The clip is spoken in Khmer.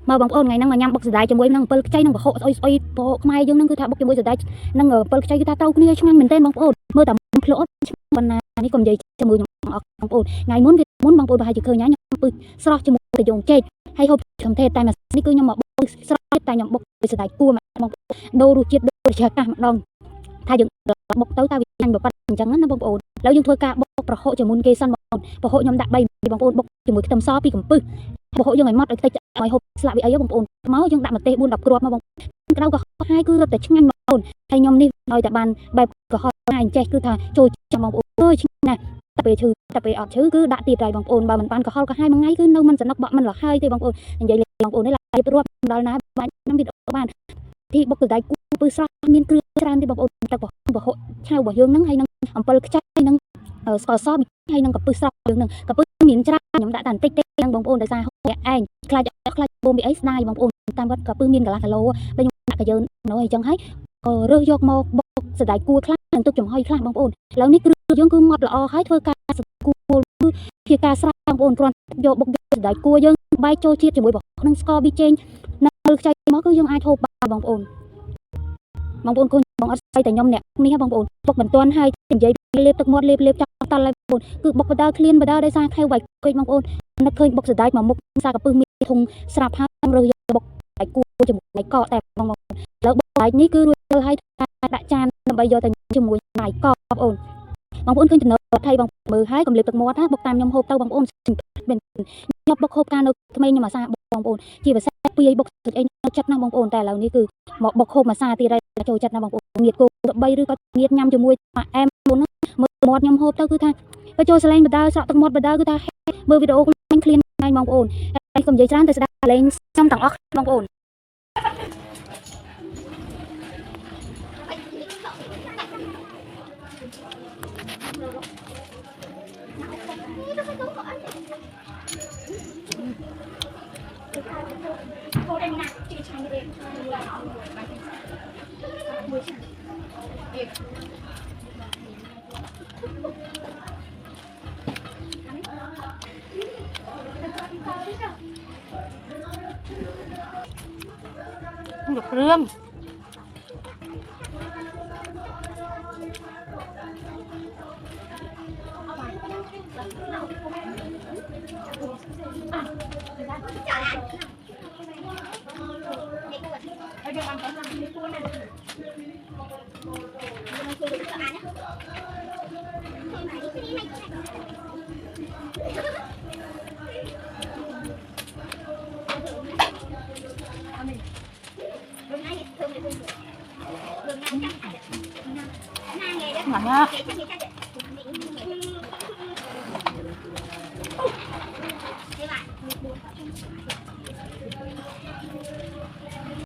mà bóng ôn ngày năng mà nhắm bọc giải cho môi năng bơ chay năng bọc hộ oi bộ mai dương năng cứ thả bọc cho môi giải năng ở bơ chay cứ ta tao kia chung mình tên bóng ôn mơ tầm lỗ phần này còn gì cho môi bóng ôn ngày muốn bóng ôn hai chữ khơi nhá nhắm bự sau cho môi để dùng chết hay hộp cầm thề tay mà đi cứ nhắm bọc sau tay nhắm bọc để giải cua mà bóng đâu đủ chết đâu chả cả mặt đòn thay dựng bọc tới tao bị anh bọc chẳng nó bóng ônแล้วยังធ្វើការបោកប្រហុកជាមុនគេសិនបងប្អូនខ្ញុំដាក់3បងប្អូនបុកជាមួយខ្ទឹមស2កំពឹសប្រហុកយើងឲ្យម៉ត់ឲ្យតិចឲ្យហូបស្លាកវាអីបងប្អូនមកយើងដាក់ម្ទេស4 10គ្រាប់មកបងក្តៅក៏ហើយគឺរត់តែឆ្ងាញ់បងប្អូនហើយខ្ញុំនេះឲ្យតែបានបែបកុហកហើយចេះគឺថាចូលចាំបងប្អូនអើយឆ្ងាញ់ណាស់តែពេលឈឺតែពេលអត់ឈឺគឺដាក់ទៀតហើយបងប្អូនបើមិនបានកុហកក៏ហើយមួយថ្ងៃគឺនៅមិនសនុកបក់មិនលហើយទេបងប្អូននិយាយបងប្អូននេះឡាយរាប់ដល់ណាបាច់ខ្ញុំវីដេអូបានទីបុកទៅដៃគូពឹសស្រស់មានគ្រឿងច្រើនទេបងប្អូនតែប្រហុកឆៅរបស់យើងហ្នឹងហើយនឹងអំពិលខ្ចីនឹងស្ករសហើយនឹងកំពឹសស្រស់យើងនឹងកំពឹសមានច្រើនខ្ញុំដាក់តែបន្តិចទេនឹងបងប្អូនដោយសារហូបឯងខ្លាចបូមពីអីស្ដាយបងប្អូនតាមវត្តកំពឹសមានកន្លះគីឡូពេលខ្ញុំដាក់ក៏យើងនៅអីចឹងហើយក៏រើសយកមកបុកសណ្តែកគួរខ្លះនឹងទុកចំហុយខ្លះបងប្អូនឥឡូវនេះគ្រឿងយើងគឺម៉ត់ល្អហើយធ្វើការសគួរគឺជាការស្រេចបងប្អូនគ្រាន់យកបុកសណ្តែកគួរយើងបែកចូលជាតិជាមួយប្រហុកនឹងស្ករប៊ីចេងនៅខ្ចីមកគឺយើងអាចហូបបានបងប្អូនឃើញបងអត់ស្អីតែខ្ញុំអ្នកនេះបងប្អូនបុកមិនទាន់ហើយនិយាយលេបទឹកមាត់លេបចោលតល់ហើយបងប្អូនគឺបុកបដាឃ្លានបដាដោយសារខែវៃពេកបងប្អូននឹកឃើញបុកសណ្តែកមកមុខសាកពឹសមានធុងស្រាប់ហើយរើសយកបុកដៃគូជាមួយកកតែបងប្អូនឥឡូវបុកដៃនេះគឺរួចទៅហើយដាក់ចានដើម្បីយកទៅជាមួយដៃកកបងប្អូនឃើញចំណុចថៃបងមើលហើយកុំលេបទឹកមាត់ណាបុកតាមខ្ញុំហូបទៅបងប្អូនខ្ញុំបុកហូបការនៅក្មេងខ្ញុំអាសាបងប្អូនជាភាសាពីបុកទឹកអីនៅចិត្តណាបងប្អូនតែឥឡូវនេះគឺមកបុកហូបអាសាទៀតហើយចូលចិត្តណាបងប្អូនងៀតគោ3ឬក៏ងៀតញ៉ាំជាមួយអែមមុនមើលមាត់ខ្ញុំហូបទៅគឺថាបើចូលសលេងបដាស្រក់ទឹកមាត់បដាគឺថាមើលវីដេអូឃ្លានហ្នឹងបងប្អូនហើយកុំនិយាយច្រើនទៅស្ដាប់លេងខ្ញុំទាំងអស់បងប្អូនđược rương ngon ha